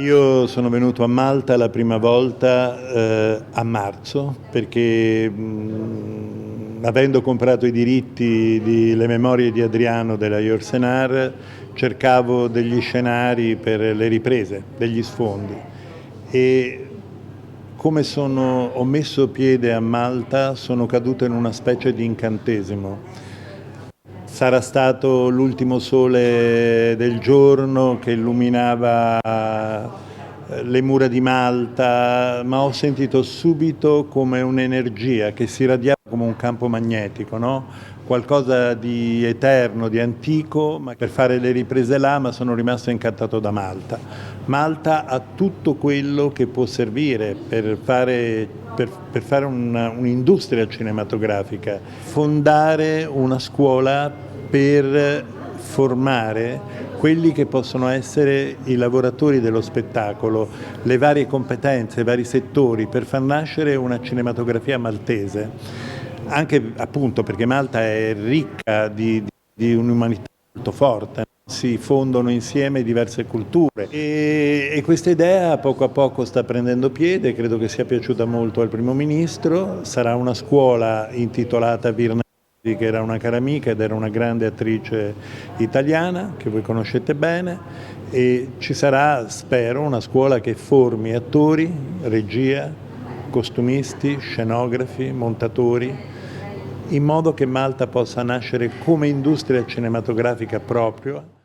Io sono venuto a Malta la prima volta a marzo perché avendo comprato i diritti di Le memorie di Adriano della Yourcenar cercavo degli scenari per le riprese, degli sfondi e come ho messo piede a Malta sono caduto in una specie di incantesimo. Sarà stato l'ultimo sole del giorno che illuminava le mura di Malta, ma ho sentito subito come un'energia che si radiava come un campo magnetico, no? Qualcosa di eterno, di antico, ma per fare le riprese là, ma sono rimasto incantato da Malta. Malta ha tutto quello che può servire per fare un'industria cinematografica, fondare una scuola per formare quelli che possono essere i lavoratori dello spettacolo, le varie competenze, i vari settori, per far nascere una cinematografia maltese, anche appunto perché Malta è ricca di un'umanità molto forte. Si fondono insieme diverse culture e questa idea poco a poco sta prendendo piede, credo che sia piaciuta molto al primo ministro. Sarà una scuola intitolata Virna, che era una cara amica ed era una grande attrice italiana che voi conoscete bene, e ci sarà, spero, una scuola che formi attori, regia, costumisti, scenografi, montatori, in modo che Malta possa nascere come industria cinematografica proprio.